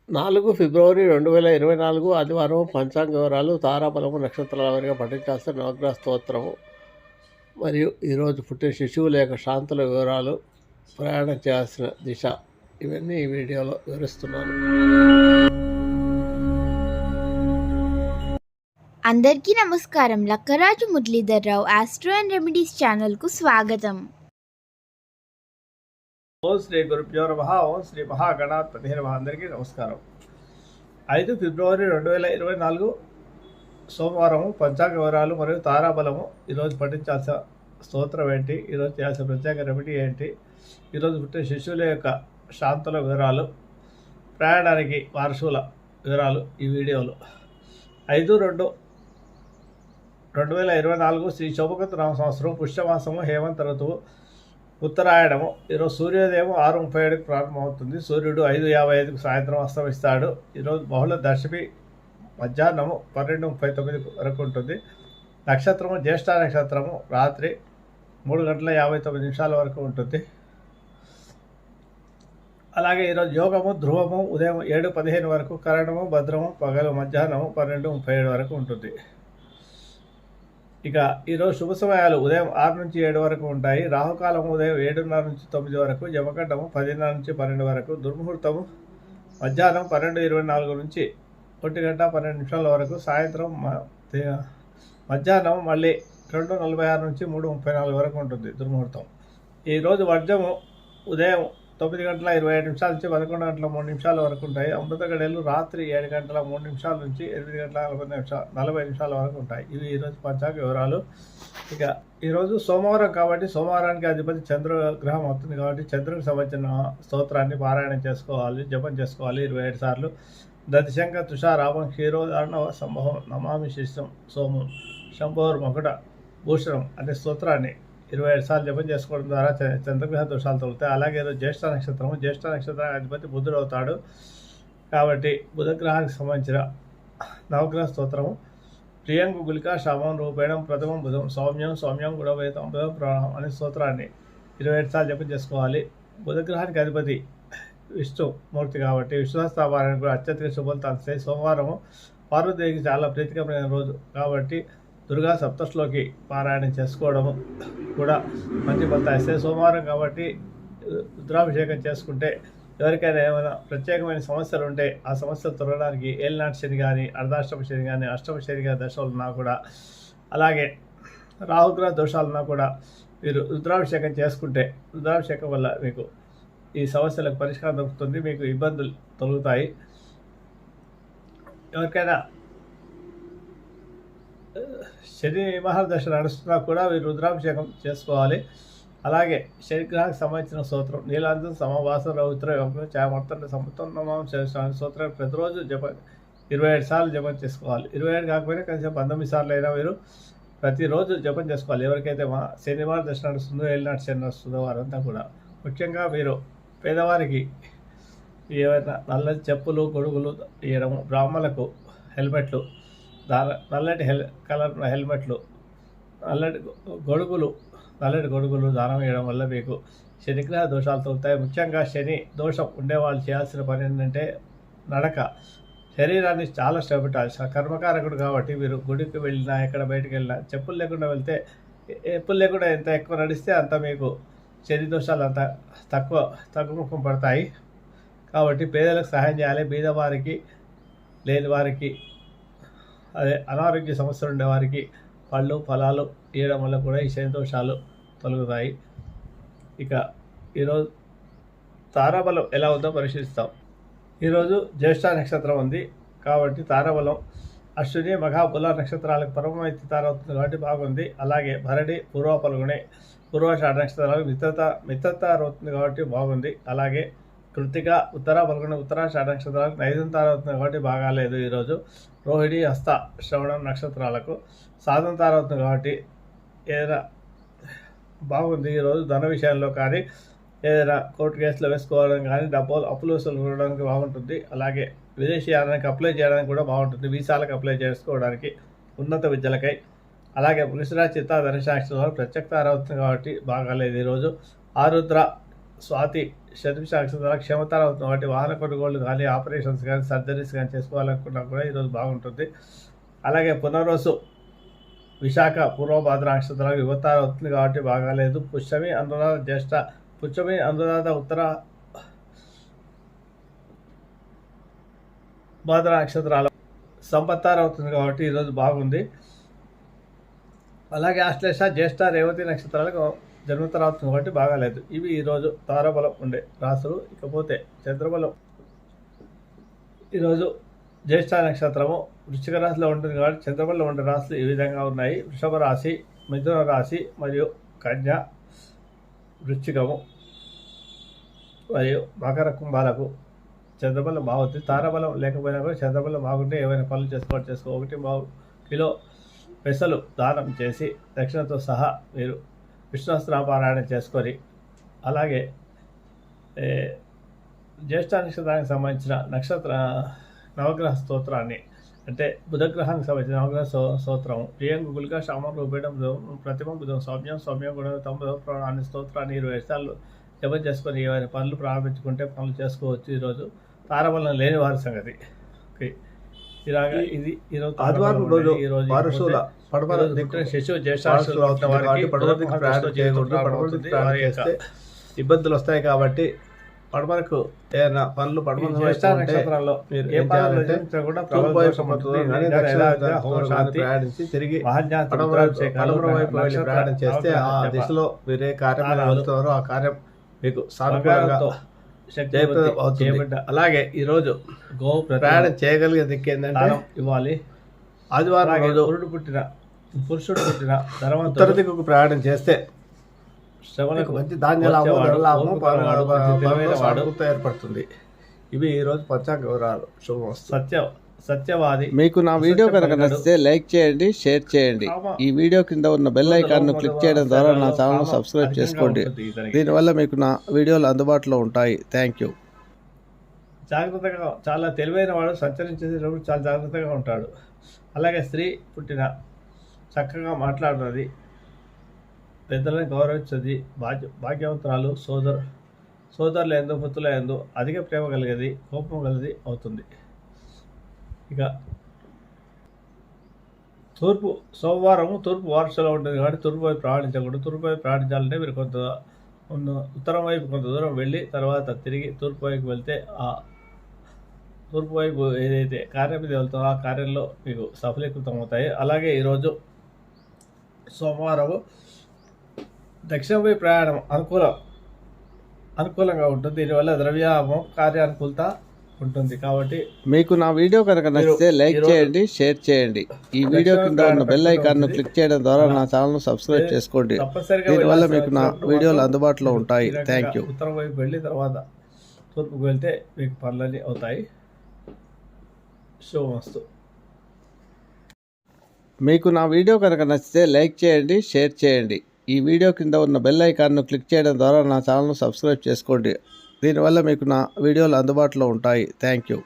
4 ఫిబ్రవరి 2024 ఆదివారం పంచాంగ వివరాలు, తారాబలము, నక్షత్రాల వారీగా పఠించాల్సిన నవగ్రహ స్తోత్రము మరియు ఈరోజు పుట్టిన శిశువుల యొక్క శాంతుల వివరాలు, ప్రయాణం చేయాల్సిన దిశ, ఇవన్నీ ఈ వీడియోలో వివరిస్తున్నాను. అందరికీ నమస్కారం. Lakkaraju Muralidhar Rao astro and remedies ఛానల్కు స్వాగతం. ఓం శ్రీ గురుభ్యో నమః. ఓం శ్రీ మహాగణాధిపతి నమః. అందరికీ నమస్కారం. 5 ఫిబ్రవరి 2024 సోమవారం పంచాంగ వివరాలు మరియు తారాబలము, ఈరోజు పఠించాల్సిన స్తోత్రం ఏంటి, ఈరోజు చేయాల్సిన ప్రత్యేక రెమెడీ ఏంటి, ఈరోజు పుట్టిన శిశువుల యొక్క శాంతుల వివరాలు, ప్రయాణానికి వారసుల వివరాలు ఈ వీడియోలో. 5/2/2024 శ్రీ శోభకృత నామ సంవత్సరం, పుష్యమాసము, హేమంత ఋతువు, ఉత్తరాయణము. ఈరోజు సూర్యోదయం 6:37కి ప్రారంభమవుతుంది. సూర్యుడు 5:55కు సాయంత్రం అస్తమిస్తాడు. ఈరోజు బహుళ దశమి మధ్యాహ్నము 12:39 వరకు ఉంటుంది. నక్షత్రము జ్యేష్ఠ నక్షత్రము రాత్రి 3:59 వరకు ఉంటుంది. అలాగే ఈరోజు యోగము ధ్రువము ఉదయం 7:15 వరకు, కరణము భద్రము పగలు మధ్యాహ్నము 12:37 వరకు ఉంటుంది. ఇక ఈరోజు శుభ సమయాలు ఉదయం 6 నుంచి 7 వరకు ఉంటాయి. రాహుకాలము ఉదయం 7:30 నుంచి 9 వరకు, యమగండము 10:30 నుంచి 12 వరకు, దుర్ముహూర్తము మధ్యాహ్నం 12:24 నుంచి 1:12 వరకు, సాయంత్రం మధ్యాహ్నం మళ్ళీ 2:46 నుంచి 3:34 వరకు ఉంటుంది దుర్ముహూర్తం. ఈరోజు వర్జము ఉదయం 9:27 నుంచి 11:03 వరకు ఉంటాయి. అమృత గడియలు రాత్రి 7:03 నుంచి 8:40 వరకు ఉంటాయి. ఇవి ఈరోజు పంచాంగ వివరాలు. ఇక ఈరోజు సోమవారం కాబట్టి సోమవారానికి అధిపతి చంద్రగ్రహం అవుతుంది కాబట్టి చంద్రునికి సంబంధించిన స్తోత్రాన్ని పారాయణం చేసుకోవాలి, జపం చేసుకోవాలి 27 సార్లు. దతిశంక తుషారామం క్షీరోదార్ణవ సంభవం నమామి శిష్టం సోమం శంభోర్ మకుట భూషణం అనే స్తోత్రాన్ని 27 సార్లు జపం చేసుకోవడం ద్వారా చంద్రగ్రహ దోషాలు తొలుగుతాయి. అలాగే ఈరోజు జ్యేష్ఠ నక్షత్రము, జ్యేష్ఠ నక్షత్రానికి అధిపతి బుధుడు అవుతాడు కాబట్టి బుధగ్రహానికి సంబంధించిన నవగ్రహ స్తోత్రము ప్రియంగు గులికా శామం రూపేణం ప్రథమం బుధం సౌమ్యం గుణవేతం బుధం ప్రాణం అనే స్తోత్రాన్ని 27 సార్లు జపం చేసుకోవాలి. బుధగ్రహానికి అధిపతి విష్ణుమూర్తి కాబట్టి విశ్వాసస్థాపారానికి కూడా అత్యధిక శుభాలు అందిస్తాయి. సోమవారము పార్వతీదేవికి చాలా ప్రీతికరమైన రోజు కాబట్టి దుర్గా సప్తశ్లోకి పారాయణం చేసుకోవడము కూడా మంచి ఫలితాలు ఇస్తాయి. సోమవారం కాబట్టి రుద్రాభిషేకం చేసుకుంటే ఎవరికైనా ఏమైనా ప్రత్యేకమైన సమస్యలు ఉంటే ఆ సమస్యలు తొలగడానికి ఏలినాటి శని కానీ, అర్ధాష్టమ శని కానీ, అష్టమ శని కానీ దశలు ఉన్నా కూడా, అలాగే రాహుగ్రహ దోషాలున్నా కూడా మీరు రుద్రాభిషేకం చేసుకుంటే రుద్రాభిషేకం వల్ల మీకు ఈ సమస్యలకు పరిష్కారం దొరుకుతుంది, మీకు ఇబ్బందులు తొలుగుతాయి. ఎవరికైనా శని మహర్దశ నడుస్తున్నా కూడా మీరు రుద్రాభిషేకం చేసుకోవాలి. అలాగే శనిగ్రహానికి సంబంధించిన స్తోత్రం నీలాంతం సమవాస రౌద్ర చామర్తన సముత్తమం స్తోత్రం ప్రతిరోజు జప 27 సార్లు జపం చేసుకోవాలి. 27 కాకపోయినా కనీసం 19 సార్లు అయినా మీరు ప్రతిరోజు జపం చేసుకోవాలి. ఎవరికైతే శనివారం దశ నడుస్తుందో, ఏలినాటి శని నడుస్తుందో వారంతా కూడా. ముఖ్యంగా మీరు పేదవారికి ఏవైనా నల్లటి చెప్పులు, గొడుగులు ఇవ్వడము, బ్రాహ్మణులకు హెల్మెట్లు, నల్లటి కలర్ హెల్మెట్లు, నల్లటి గొడుగులు దానం వేయడం వల్ల మీకు శనిగ్రహ దోషాలు తొలుగుతాయి. ముఖ్యంగా శని దోషం ఉండేవాళ్ళు చేయాల్సిన పని ఏంటంటే నడక. శరీరాన్ని చాలా శ్రమ పెట్టాలి. కర్మకారకుడు కాబట్టి మీరు గుడికి వెళ్ళినా, ఎక్కడ బయటకు వెళ్ళినా చెప్పులు లేకుండా వెళ్తే, చెప్పులు లేకుండా ఎంత ఎక్కువ నడిస్తే అంత మీకు శని దోషాలు అంత తగ్గుముఖం పడతాయి. కాబట్టి పేదలకు సహాయం చేయాలి. బీదవారికి, లేని వారికి, అదే అనారోగ్య సమస్యలు ఉండేవారికి పళ్ళు ఫలాలు ఇవ్వడం వల్ల కూడా ఈ శని దోషాలు తొలగుతాయి. ఇక ఈరోజు తారాబలం ఎలా ఉందో పరిశీలిస్తాం. ఈరోజు జ్యేష్ఠ నక్షత్రం ఉంది కాబట్టి తారాబలం అశ్విని, మఘ, పుల నక్షత్రాలకు పరమైతి తార అవుతుంది కాబట్టి బాగుంది. అలాగే భరణి, పూర్వ పల్గుని, పూర్వాషాఢ నక్షత్రాలకు మిత్రతార అవుతుంది కాబట్టి బాగుంది. అలాగే కృతిక, ఉత్తర పల్గొని, ఉత్తరాషాఢ నక్షత్రాలకు నైదం తార అవుతుంది కాబట్టి బాగాలేదు. ఈరోజు రోహిణి, హస్త, శ్రవణం నక్షత్రాలకు సాధన తార అవుతుంది కాబట్టి ఏదైనా బాగుంది. ఈరోజు ధన విషయంలో కానీ, ఏదైనా కోర్టు కేసులో వేసుకోవడం కానీ, అప్పులు వసూలు కొనడానికి బాగుంటుంది. అలాగే విదేశీయానానికి అప్లై చేయడానికి కూడా బాగుంటుంది. వీసాలకు అప్లై చేసుకోవడానికి, ఉన్నత విద్యలకై. అలాగే వృషిరా, చిత్త, ధనుష నక్షత్రాలు ప్రత్యక్ష తార అవుతుంది కాబట్టి బాగాలేదు. ఈరోజు ఆరుద్ర, స్వాతి, శతభిష నక్షత్రాలు క్షమతలు అవుతుంది కాబట్టి వాహన కొనుగోళ్లు కానీ ఆపరేషన్స్ కానీ సర్జరీస్ కానీ చేసుకోవాలనుకున్నా కూడా ఈరోజు బాగుంటుంది. అలాగే పునర్వసు విశాఖ పూర్వభాద్ర నక్షత్రాలకు యువతార అవుతుంది కాబట్టి బాగాలేదు. పుష్యమి అనురాధ జ్యేష్ఠ పుష్యమి అనురాధ ఉత్తర భాద్ర నక్షత్రాలు సంపత్తార అవుతుంది కాబట్టి ఈరోజు బాగుంది. అలాగే ఆశ్లేష జ్యేష్ఠ రేవతి నక్షత్రాలకు జన్మతర అవుతుంది కాబట్టి బాగాలేదు. ఇవి ఈరోజు తారాబలం ఉండే రాశులు. ఇకపోతే చంద్రబలం ఈరోజు జ్యేష్ఠ నక్షత్రము వృశ్చిక రాశిలో ఉంటుంది కాబట్టి చంద్రబలం ఉండే రాశులు ఈ విధంగా ఉన్నాయి. వృషభ రాశి, మిథున రాశి మరియు కన్య, వృశ్చికము మరియు మకర కుంభాలకు చంద్రబలం బాగుంది. తారాబలం లేకపోయినా కూడా చంద్రబలం బాగుంటే ఏమైనా పనులు చేసుకో 1 కిలో పెసలు దానం చేసి దక్షిణతో సహా మీరు విష్ణుస్త్రాపారాయణ చేసుకొని అలాగే జ్యేష్ఠ నక్షత్రానికి సంబంధించిన నవగ్రహ స్తోత్రాన్ని అంటే బుధగ్రహానికి సంబంధించిన నవగ్రహ స్తోత్రం ప్రియంగు గులిక శామం రూపేయడం ప్రతిమ బుధం సౌమ్యం గుణ తమ స్తోత్రాన్ని 20 సార్లు జపం చేసుకొని ఏమైనా పనులు ప్రారంభించుకుంటే పనులు చేసుకోవచ్చు. ఈరోజు తారబలం లేని వారి సంగతి. ఓకే, ఇలాగా ఇది ఈరోజు ఆదివారం రోజు వారసుల శిశువు ఇబ్బందులు వస్తాయి కాబట్టి పడమరకు ఏదైనా పనులు నక్షత్రాల్లో ప్రయాణించి తిరిగి వైపు వెళ్ళి ప్రయాణం చేస్తే ఆ దిశలో మీరే కార్యం వెళ్తారో ఆ కార్యం మీకు సానుకూలంగా అలాగే ఈరోజు ప్రయాణం చేయగలిగే దిక్కు ఏంటంటే ఇవ్వాలి. ఆదివారం రోజు పురుషుడు పుట్టిన ఉత్తర దిక్కుకు ప్రయాణం చేస్తే శ్రవణకు మంచి ధాన్య ఏర్పడుతుంది. ఇవి ఈరోజు పంచాంగ వివరాలు. శుభం. సత్యవాది. మీకు నా వీడియో కనుక నచ్చితే లైక్ చేయండి, షేర్ చేయండి. ఈ వీడియో కింద ఉన్న బెల్ ఐకాన్ను క్లిక్ చేయడం ద్వారా నా ఛానల్ సబ్స్క్రైబ్ చేసుకోండి. దీనివల్ల మీకు నా వీడియోలు అందుబాటులో ఉంటాయి. Thank you. జాగ్రత్తగా చాలా తెలివైన వాడు సంచరించేటప్పుడు చాలా జాగ్రత్తగా ఉంటాడు. అలాగే స్త్రీ పుట్టిన చక్కగా మాట్లాడుతుంది, పెద్దలను గౌరవించేది, భాగ్యవంతురాలు, సోదరుల ఎందు పుత్రుల ఎందు అధిక ప్రేమ కలిగేది, కోపం కలిగి అవుతుంది. ఇక సోమవారం తూర్పు వారసులో ఉంటుంది కాబట్టి తూర్పు వైపు ప్రయాణించకూడదు. తూర్పు వైపు ప్రయాణించాలంటే మీరు కొంత ఉత్తరం వైపు కొంత దూరం వెళ్ళి తర్వాత తిరిగి తూర్పు వైపు వెళ్తే ఆ తూర్పు వైపు ఏదైతే కార్యం మీద వెళ్తుందో ఆ కార్యంలో మీకు సఫలీకృతం అవుతాయి. అలాగే ఈరోజు సోమవారం దక్షిణ వైపు ప్రయాణం అనుకూలంగా ఉంటుంది. దీనివల్ల ద్రవ్యాభం కార్యానుకూలత ఉంటుంది. కాబట్టి మీకు నా వీడియో కనుక నచ్చితే లైక్ చేయండి, షేర్ చేయండి. ఈ వీడియో కింద ఉన్న బెల్ ఐకాన్ను క్లిక్ చేయడం ద్వారా నా ఛానల్ సబ్స్క్రైబ్ చేసుకోండి. దీనివల్ల మీకు నా వీడియోలు అందుబాటులో ఉంటాయి. Thank you. ఉత్తరం వైపు వెళ్ళి తర్వాత తూర్పుకు వెళ్తే మీకు పనులన్నీ అవుతాయి. శుభమస్తు. మీకు నా వీడియో కనుక నచ్చితే లైక్ చేయండి, షేర్ చేయండి. ఈ వీడియో కింద ఉన్న బెల్ ఐకాన్ను క్లిక్ చేయడం ద్వారా నా ఛానల్ సబ్స్క్రైబ్ చేసుకోండి. దీనివల్ల మీకు నా వీడియోలు అందుబాటులో ఉంటాయి. Thank you.